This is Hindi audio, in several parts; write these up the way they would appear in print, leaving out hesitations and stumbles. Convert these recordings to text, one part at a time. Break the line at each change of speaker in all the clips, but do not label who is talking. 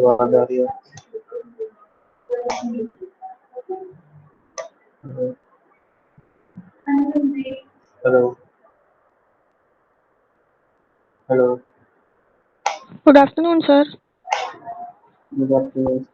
आवाज आ रही है? Hello hello
Good afternoon, sir.
Good afternoon.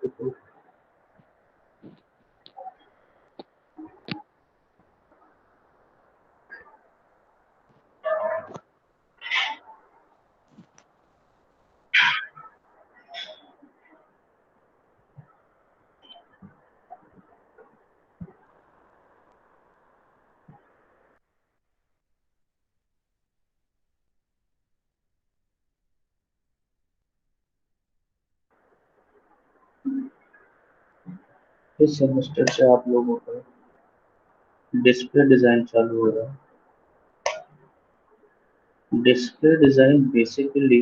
इस सेमेस्टर से आप लोगों का डिस्प्ले डिजाइन चालू हो रहा है। डिस्प्ले डिजाइन बेसिकली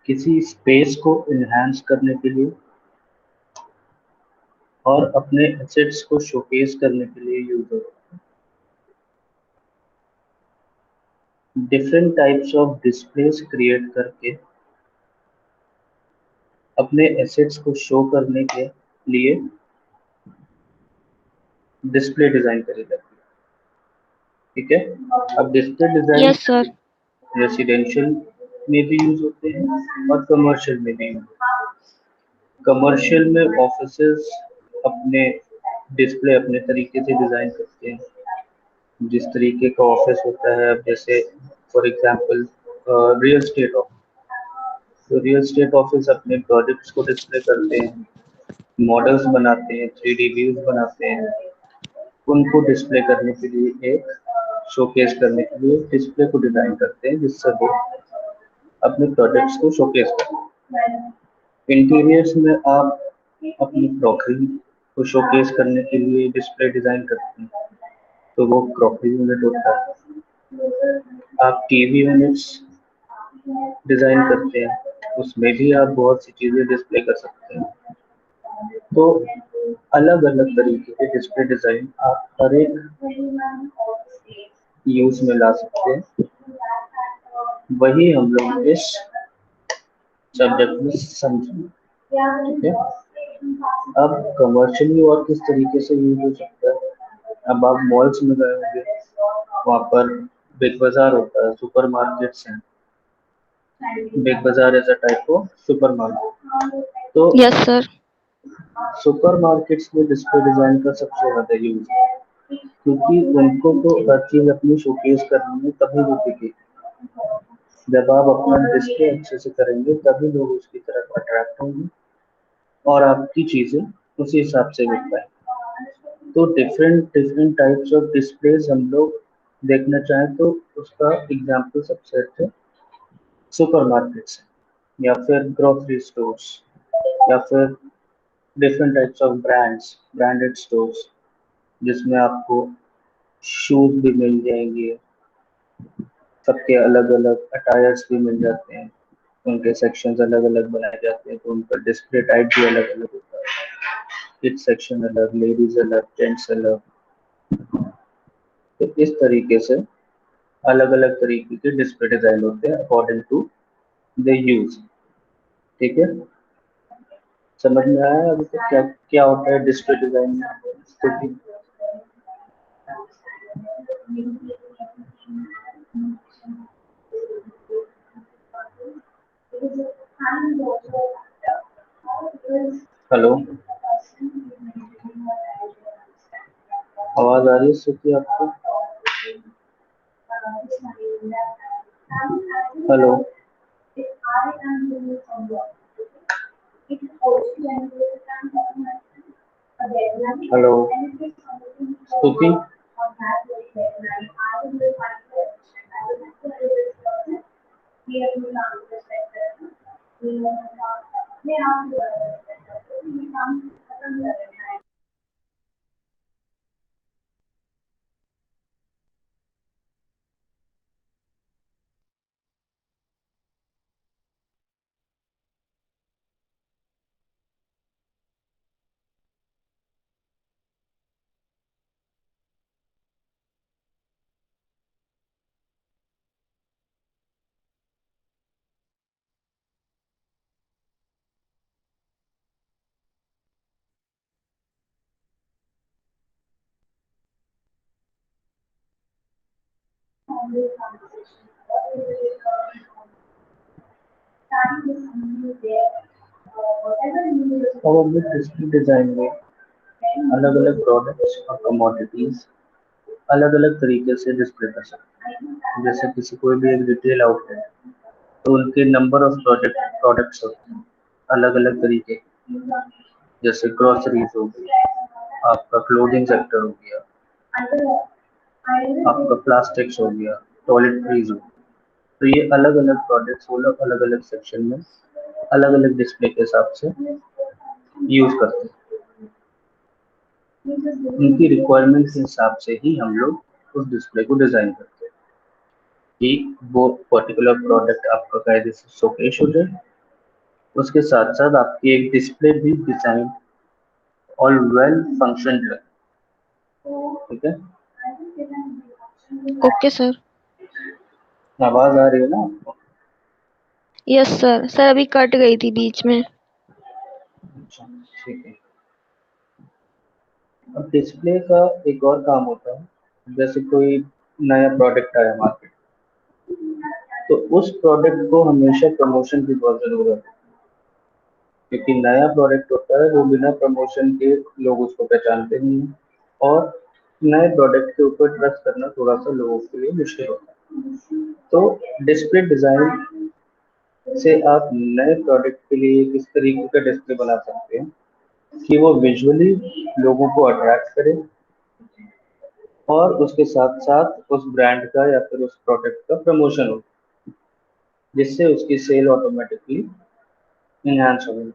किसी स्पेस को इनहेंस करने के लिए और अपने एसेट्स को शोकेस करने के लिए यूज होता है। Different types of displace create करके अपने एसेट्स को शो करने के लिए डिस्प्ले डिजाइन करी जाती है। ठीक है, अब display design
Yes, sir.
Residential में भी यूज होते हैं और कमर्शियल में भी यूज होते हैं। कमर्शियल में ऑफिसेस अपने डिस्प्ले अपने तरीके से डिजाइन करते हैं। जिस तरीके का ऑफिस होता है, अब जैसे for example real estate office, तो रियल स्टेट ऑफिस अपने प्रोजेक्ट्स को डिस्प्ले करते हैं, मॉडल्स बनाते हैं, 3D व्यूज बनाते हैं, उनको डिस्प्ले करने के लिए एक शोकेस करने के लिए डिस्प्ले को डिजाइन करते हैं, जिससे वो अपने प्रोडक्ट्स को शोकेस करें। इंटीरियर्स में आप अपनी क्रॉकरी को शोकेस करने के लिए डिस्प्ले डिजाइन करते हैं, तो वो क्रॉकरी यूनिट होता है। आप टीवी यूनिट्स डिजाइन करते हैं, उसमें भी आप बहुत सी चीजें डिस्प्ले कर सकते हैं। तो अलग अलग तरीके के डिस्प्ले डिजाइन आप हर एक यूज में ला सकते हैं। वही हम लोग इस सब्जेक्ट में समझेंगे। ठीक है, अब कमर्शियली और किस तरीके से यूज हो सकता है। अब आप मॉल्स में गए होंगे, वहाँ पर बिग बाजार होता है, सुपर मार्केट्स हैं। Big Bazaar as a type of super market, तो
Yes, sir.
सुपर मार्केट्स में डिस्प्ले डिजाइन का सबसे ज्यादा यूज है, क्योंकि उनको तो हर चीज अपनी शोकेस करनी है, तभी वो बिकेगी। जब आप अपना डिस्प्ले अच्छे से करेंगे तभी लोग उसकी तरफ अट्रैक्ट होंगे और आपकी चीजें उसी हिसाब से बिक पाएंगी। तो different different types of displace हम लोग देखना चाहें तो उसका एग्जांपल सबसे अच्छा सुपरमार्केट्स या फिर ग्रोसरी स्टोर्स या फिर different types of branded stores, जिसमें आपको शूज भी मिल जाएंगे, सबके अलग अलग अटायर्स भी मिल जाते हैं, उनके सेक्शंस अलग अलग बनाए जाते हैं, तो उनका डिस्प्ले टाइप भी अलग अलग होता है। किड्स सेक्शन अलग, लेडीज अलग, जेंट्स अलग। तो इस तरीके से अलग अलग तरीके के डिस्प्ले डिजाइन होते हैं अकॉर्डिंग टू द यूज। ठीक है, समझ में आया अभी तक क्या क्या होता है डिस्प्ले डिजाइन में? तो हेलो, आवाज आ रही है श्रुति आपको? हेलो हेलो स्तुति, और अब डिस्प्ले डिजाइन में अलग अलग प्रोडक्ट्स और कमोडिटीज अलग अलग तरीके से डिस्प्ले कर सकते हैं। जैसे किसी कोई भी एक रिटेल आउटलेट, तो उनके नंबर ऑफ प्रोडक्ट्स होते हैं अलग अलग तरीके के। जैसे ग्रोसरीज हो गई, आपका क्लोथिंग सेक्टर हो गया, आपका प्लास्टिक्स हो गया, टॉयलेटरीज हो गया। तो ये अलग अलग प्रोडक्ट्स वो लोग अलग अलग सेक्शन में अलग अलग डिस्प्ले के हिसाब से यूज करते हैं। उनकी रिक्वायरमेंट के हिसाब से ही हम लोग उस डिस्प्ले को डिजाइन करते हैं कि वो पर्टिकुलर प्रोडक्ट आपका कायदे से शोकेस हो जाए, उसके साथ साथ आपकी एक डिस्प्ले भी डिजाइन और वेल फंक्शन है। ठीक है,
ओके सर।
आवाज आ रही है ना आपको?
Yes sir. सर अभी कट गई थी बीच में।
अच्छा, ठीक है। अब डिस्प्ले का एक और काम होता है, जैसे कोई नया प्रोडक्ट आया मार्केट, तो उस प्रोडक्ट को हमेशा प्रमोशन की बहुत जरूरत है। क्योंकि नया प्रोडक्ट होता है वो बिना प्रमोशन के लोग उसको पहचानते नहीं हैं, और नए प्रोडक्ट के ऊपर ट्रस्ट करना थोड़ा सा लोगों के लिए मुश्किल होता है। तो डिस्प्ले डिजाइन से आप नए प्रोडक्ट के लिए किस तरीके का डिस्प्ले बना सकते हैं कि वो विजुअली लोगों को अट्रैक्ट करे, और उसके साथ साथ उस ब्रांड का या फिर उस प्रोडक्ट का प्रमोशन हो, जिससे उसकी सेल ऑटोमेटिकली इनहांस होगी।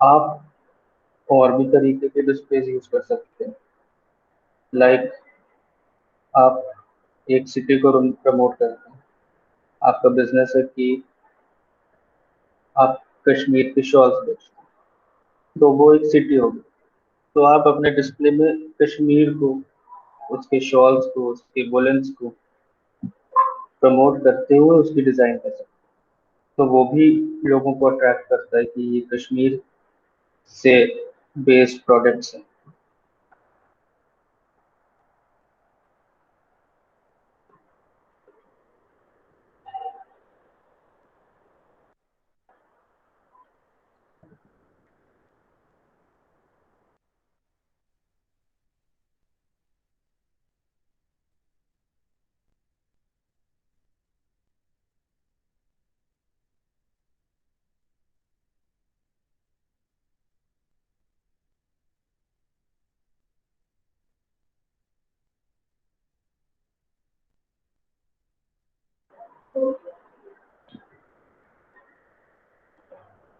आप और भी तरीके के डिस्प्लेज यूज कर सकते हैं। लाइक आप एक सिटी को प्रमोट करते हैं, आपका बिजनेस है कि आप कश्मीर के शॉल्स बेचते हैं, तो वो एक सिटी होगी। तो आप अपने डिस्प्ले में कश्मीर को, उसके शॉल्स को, उसके वुलन्स को प्रमोट करते हुए उसकी डिजाइन कर सकते हैं। तो वो भी लोगों को अट्रैक्ट करता है कि ये कश्मीर से बेस्ड प्रोडक्ट्स हैं।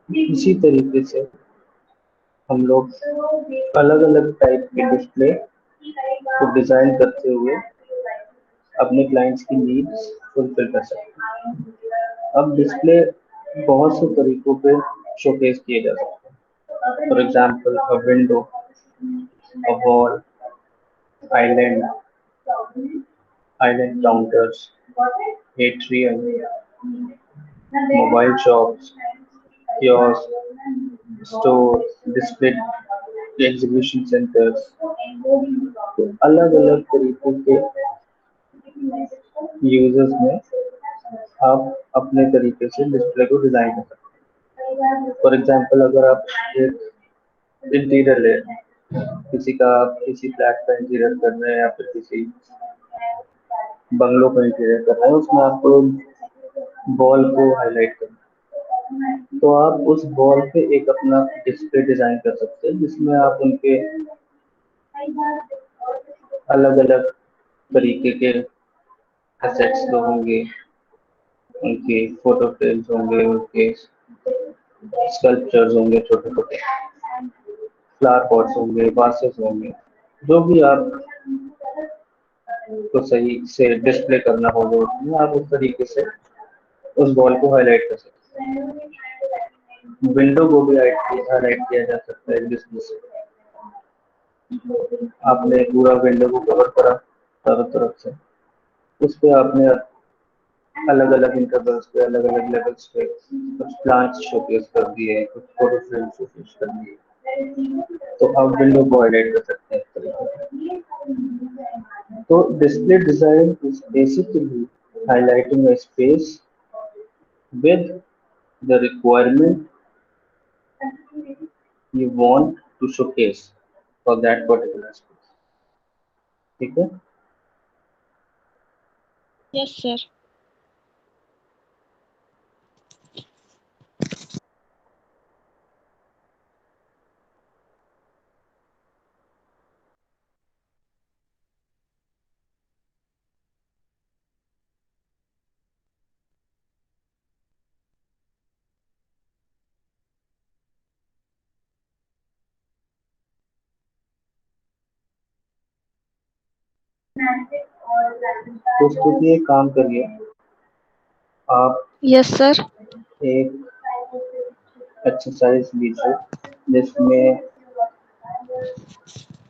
इसी तरीके से हम लोग अलग अलग टाइप के डिस्प्ले को डिजाइन करते हुए अपने क्लाइंट्स की नीड्स फुलफिल कर सकते हैं। अब डिस्प्ले बहुत से तरीकों पे शोकेस किए जा सकते हैं। For example a window, a wall, island, island counters, atrium, mobile shops, kiosk, store, display, exhibition centres. तो अलग अलग तरीकों के यूजर्स में आप अपने तरीके से डिस्प्ले को डिजाइन कर सकते हैं। फॉर एग्जाम्पल अगर आप एक इंटीरियर ले रहे हैं, किसी का आप किसी फ्लैट का इंटीरियर कर रहे हैं या फिर किसी बंगलों का इंटीरियर कर रहे हैं, उसमें आपको वॉल को हाईलाइट करना है, तो आप उस वॉल पे एक अपना डिस्प्ले डिजाइन कर सकते हैं, जिसमें आप उनके अलग अलग तरीके के एसेट्स जो होंगे, उनके फोटो फ्रेम्स होंगे, उनके स्कल्पचर्स होंगे, छोटे छोटे फ्लावर पॉट्स होंगे, वासेस होंगे, जो भी आप को सही से डिस्प्ले करना होगा उसमें आप उस तरीके से उस वॉल को हाईलाइट कर सकते हैं। विंडो को भी हाईलाइट किया जा सकता है डिस्प्ले से। आपने पूरा विंडो को कवर करा चारों तरफ से, उस पे आपने अलग अलग इंटरवल्स पे, अलग अलग लेवल्स पे कुछ प्लांट्स शोकेस कर दिए, कुछ फोटो फ्रेम शोकेस कर दिए, तो आप विंडो को हाईलाइट कर सकते हैं इस तरीके से। तो display design is basically highlighting a space with the requirement you want to showcase for that particular space. ठीक है?
Yes sir.
तो उसके लिए एक काम करिए, आप
यस सर।
एक एक्सरसाइज लीजिए जिसमें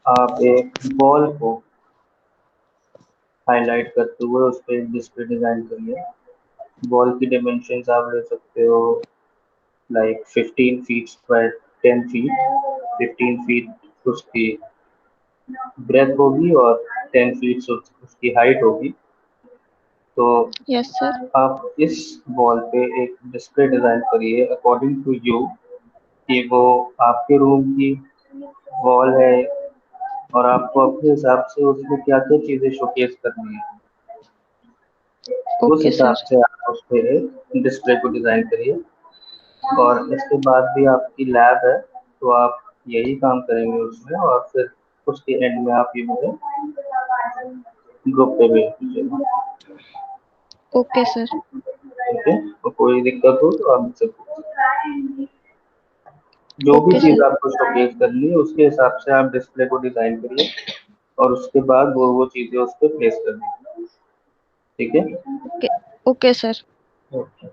आप एक बॉल को हाईलाइट करते हुए उस पर डिस्प्ले डिजाइन करिए। बॉल की डायमेंशंस आप ले सकते हो like 15 feet by 10 feet. 15 feet उसकी ब्रेथ होगी और 10 फीट उसकी हाइट होगी। तो
यस सर।
आप इस वॉल पे एक डिस्प्ले डिजाइन करिए अकॉर्डिंग टू यू कि वो आपके रूम की वॉल है और आपको अपने हिसाब से उसमें क्या क्या चीजें शोकेस करनी है, उस
ओके
हिसाब
सर।
से आप उस पे एक डिस्प्ले को डिजाइन करिए। और इसके बाद भी आपकी लैब है तो आप यही काम करेंगे उसमें, और फिर उसके एंड में आप ये मुझे ग्रुप पे भेज दीजिएगा।
Okay sir.
ठीक है, तो कोई दिक्कत हो तो आप मुझसे पूछिए। जो भी
ओके
चीज
सर।
आपको शोकेस करनी है उसके हिसाब से आप डिस्प्ले को डिजाइन करिए और उसके बाद वो चीजें उस पर प्लेस कर दीजिए। ठीक है।
ओके। Okay sir.
ओके।